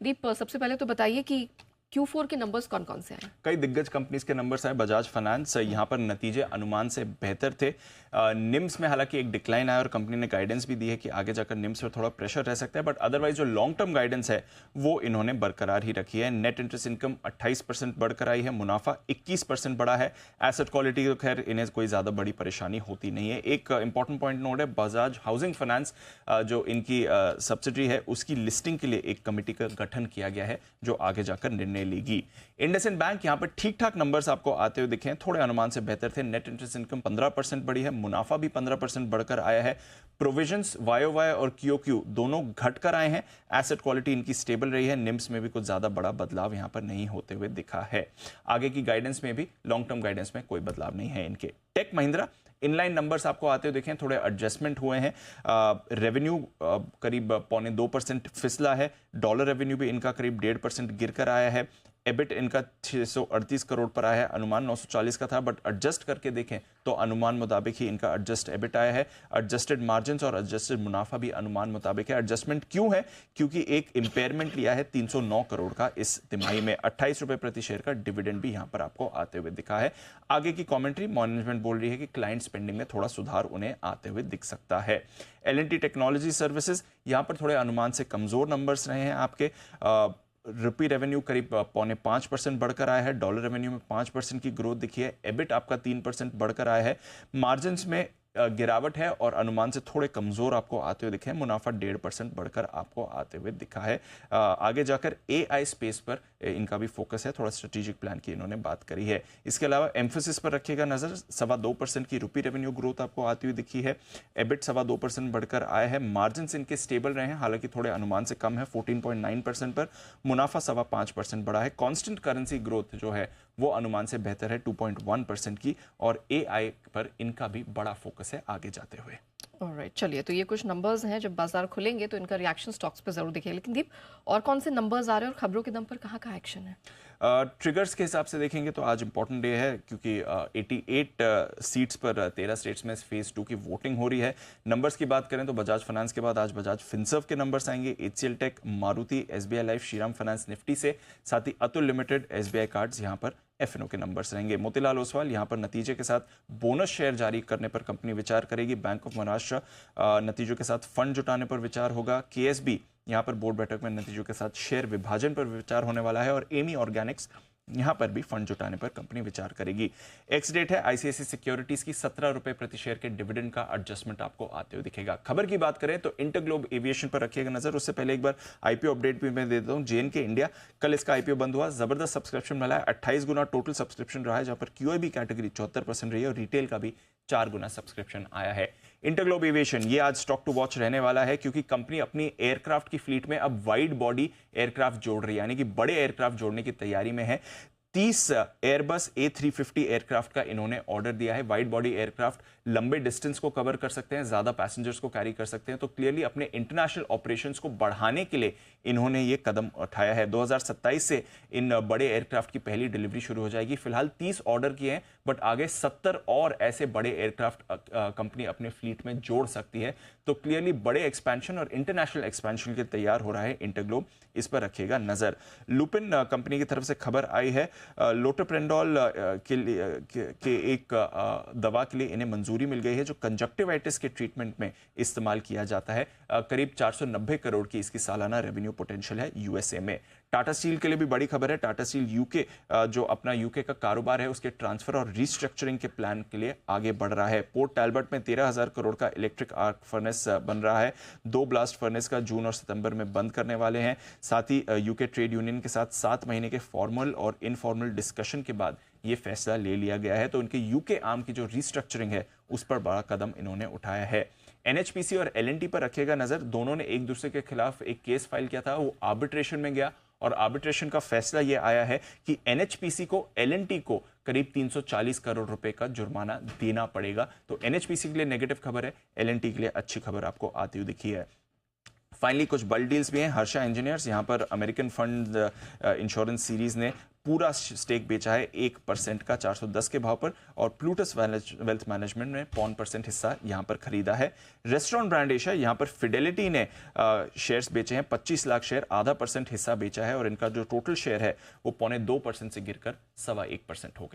दीप, सबसे पहले तो बताइए कि Q4 के नंबर्स कौन कौन से आए? कई दिग्गज कंपनीज के नंबर्स आए। बजाज फाइनेंस यहाँ पर नतीजे अनुमान से बेहतर थे। निम्स में हालांकि एक डिक्लाइन आया और कंपनी ने गाइडेंस भी दी है कि आगे जाकर निम्स पर थोड़ा प्रेशर रह सकता है, बट अदरवाइज जो लॉन्ग टर्म गाइडेंस है वो इन्होंने बरकरार ही रखी है। नेट इंटरेस्ट इनकम 28% बढ़कर आई है, मुनाफा 21% बढ़ा है। एसेट क्वालिटी तो खैर इन्हें कोई ज़्यादा बड़ी परेशानी होती नहीं है। एक इंपॉर्टेंट पॉइंट नोट है, बजाज हाउसिंग फाइनेंस जो इनकी सब्सिडरी है उसकी लिस्टिंग के लिए एक कमेटी का गठन किया गया है जो आगे जाकर निर्णय लेगी। इंडसइंड बैंक यहां पर ठीक ठाक नंबर्स आपको आते हुए दिखे हैं, थोड़े अनुमान से बेहतर थे। नेट इंटरेस्ट इनकम 15% बढ़ी है, मुनाफा भी 15% बढ़कर आया है। प्रोविजंस वाई और क्यू दोनों घटकर आए हैं। एसेट क्वालिटी इनकी स्टेबल रही है। निम्स में भी कुछ ज्यादा बड़ा बदलाव यहां पर नहीं होते हुए दिखा है। आगे की गाइडेंस में भी, लॉन्ग टर्म गाइडेंस में कोई बदलाव नहीं है इनके। टेक महिंद्रा इनलाइन नंबर्स आपको आते हुए देखें, थोड़े एडजस्टमेंट हुए हैं। रेवेन्यू करीब 1.25% फिसला है। डॉलर रेवेन्यू भी इनका करीब 1.5% गिरकर आया है। एबिट इनका 638 करोड़ पर आया है, अनुमान 940 का था, बट एडजस्ट करके देखें तो अनुमान मुताबिक ही इनका एडजस्ट एबिट आया है। एडजस्टेड मार्जिन्स और एडजस्टेड मुनाफा भी अनुमान मुताबिक है। एडजस्टमेंट क्यों है? क्योंकि एक इंपेयरमेंट लिया है 309 करोड़ का इस तिमाही में। 28 रुपए प्रति शेयर का डिविडेंड भी यहां पर आपको आते हुए दिखा है। आगे की कमेंट्री, मैनेजमेंट बोल रही है कि क्लाइंट स्पेंडिंग में थोड़ा सुधार उन्हें आते हुए दिख सकता है। एल&टी टेक्नोलॉजी सर्विसेज यहां पर थोड़े अनुमान से कमजोर नंबर्स रहे हैं आपके। रुपी रेवेन्यू करीब 4.5% बढ़कर आया है। डॉलर रेवेन्यू में 5% की ग्रोथ दिखी है। एबिट आपका 3% बढ़कर आया है। मार्जिन्स में गिरावट है और अनुमान से थोड़े कमजोर आपको आते हुए दिखे हैं। मुनाफा 1.5% बढ़कर आपको आते हुए दिखा है। आगे जाकर एआई स्पेस पर इनका भी फोकस है, थोड़ा स्ट्रेटेजिक प्लान की इन्होंने बात करी है। इसके अलावा एम्फोसिस पर रखिएगा नजर। 2.25% की रुपी रेवेन्यू ग्रोथ आपको आती हुई दिखी है। एबिट 2.25% बढ़कर आया है। मार्जिन इनके स्टेबल रहे हैं, हालांकि थोड़े अनुमान से कम है 14.9% पर। मुनाफा 5.25% बढ़ा है। कॉन्स्टेंट करेंसी ग्रोथ जो है वो अनुमान से बेहतर है 2.1% की, और एआई पर इनका भी बड़ा फोकस है आगे जाते हुए। ऑलराइट, चलिए, तो ये कुछ नंबर्स हैं, जब बाजार खुलेंगे तो इनका रिएक्शन स्टॉक्स पे जरूर दिखेगा। लेकिन दीप, और कौन से नंबर्स आ रहे हैं और खबरों के दम पर कहाँ का एक्शन है? ट्रिगर्स के हिसाब से देखेंगे तो आज इंपॉर्टेंट डे है, क्योंकि 88 सीट्स पर 13 स्टेट्स में फेज 2 की वोटिंग हो रही है। नंबर्स की बात करें तो बजाज फाइनेंस के बाद आज बजाज फिनसर्व के नंबर्स आएंगे। HCL Tech, Maruti, SBI Life, Shriram Finance Nifty से, साथ ही अतुल लिमिटेड, SBI कार्ड्स यहाँ पर FNO के नंबर्स रहेंगे। मोतीलाल ओसवाल यहाँ पर नतीजे के साथ बोनस शेयर जारी करने पर कंपनी विचार करेगी। बैंक ऑफ महाराष्ट्र नतीजों के साथ फंड जुटाने पर विचार होगा। KSB यहाँ पर बोर्ड बैठक में नतीजों के साथ शेयर विभाजन पर विचार होने वाला है। और एमी ऑर्गेनिक्स यहां पर भी फंड जुटाने पर कंपनी विचार करेगी। एक्स डेट है ICICI सिक्योरिटीज की 17 रुपए प्रति शेयर के डिविडेंड का एडजस्टमेंट आपको आते हुए दिखेगा। खबर की बात करें तो इंटरग्लोब एविएशन पर रखिएगा नजर। उससे पहले एक बार IPO अपडेट भी मैं दे देता हूं। JNK इंडिया, कल इसका IPO बंद हुआ, जबरदस्त सब्सक्रिप्शन मिला है। 28 गुना टोटल सब्सक्रिप्शन रहा है, जहां पर QIB कैटेगरी 74% रही है और रिटेल का भी 4 गुना सब्सक्रिप्शन आया है। इंटरग्लोब एविएशन ये आज स्टॉक टू वॉच रहने वाला है, क्योंकि कंपनी अपनी एयरक्राफ्ट की फ्लीट में अब वाइड बॉडी एयरक्राफ्ट जोड़ रही है, यानी कि बड़े एयरक्राफ्ट जोड़ने की तैयारी में है। 30 एयरबस A350 एयरक्राफ्ट का इन्होंने ऑर्डर दिया है। वाइड बॉडी एयरक्राफ्ट लंबे डिस्टेंस को कवर कर सकते हैं, ज्यादा पैसेंजर्स को कैरी कर सकते हैं, तो क्लियरली अपने इंटरनेशनल ऑपरेशंस को बढ़ाने के लिए इन्होंने ये कदम उठाया है। 2027 से इन बड़े एयरक्राफ्ट की पहली डिलीवरी शुरू हो जाएगी। फिलहाल 30 ऑर्डर किए हैं, बट आगे 70 और ऐसे बड़े एयरक्राफ्ट कंपनी अपने फ्लीट में जोड़ सकती है। तो क्लियरली बड़े एक्सपेंशन और इंटरनेशनल एक्सपेंशन के तैयार हो रहा है इंटरग्लोब, इस पर रखिएगा नजर। लुपिन कंपनी की तरफ से खबर आई है, लोटोप्रेंडोल के एक दवा के लिए इन्हें मंजूरी मिल गई है, जो कंजक्टिवाइटिस के ट्रीटमेंट में इस्तेमाल किया जाता है। करीब 490 करोड़ की इसकी सालाना रेवेन्यू पोटेंशियल है USA में। टाटा स्टील के लिए भी बड़ी खबर है। टाटा स्टील UK जो अपना UK का कारोबार है उसके ट्रांसफर और रीस्ट्रक्चरिंग के प्लान के लिए आगे बढ़ रहा है। पोर्ट टैलबर्ट में 13,000 करोड़ का इलेक्ट्रिक आर्क फर्नेस बन रहा है। 2 ब्लास्ट फर्नेस का जून और सितंबर में बंद करने वाले हैं। साथ ही UK ट्रेड यूनियन के साथ 7 महीने के फॉर्मल और इनफॉर्मल डिस्कशन के बाद ये फैसला ले लिया गया है। तो उनके UK आर्म की जो रीस्ट्रक्चरिंग है उस पर बड़ा कदम इन्होंने उठाया है। NHPC और L&T पर रखिएगा नजर। दोनों ने एक दूसरे के खिलाफ एक केस फाइल किया था, वो आर्बिट्रेशन में गया और आर्बिट्रेशन का फैसला यह आया है कि NHPC को L&T को करीब 340 करोड़ रुपए का जुर्माना देना पड़ेगा। तो NHPC के लिए नेगेटिव खबर है, L&T के लिए अच्छी खबर आपको आती हुई दिखी है। फाइनली कुछ बल्ड डील्स भी हैं। हर्षा इंजीनियर्स, यहाँ पर अमेरिकन फंड इंश्योरेंस सीरीज ने पूरा स्टेक बेचा है 1% का 410 के भाव पर, और प्लूटस वेल्थ मैनेजमेंट ने 0.5% हिस्सा यहां पर खरीदा है। रेस्टोरेंट ब्रांड एशिया, यहां पर फिडेलिटी ने शेयर्स बेचे हैं 25 लाख शेयर, 0.5% हिस्सा बेचा है, और इनका जो टोटल शेयर है वो 0.25% से गिरकर 1.25% हो गया।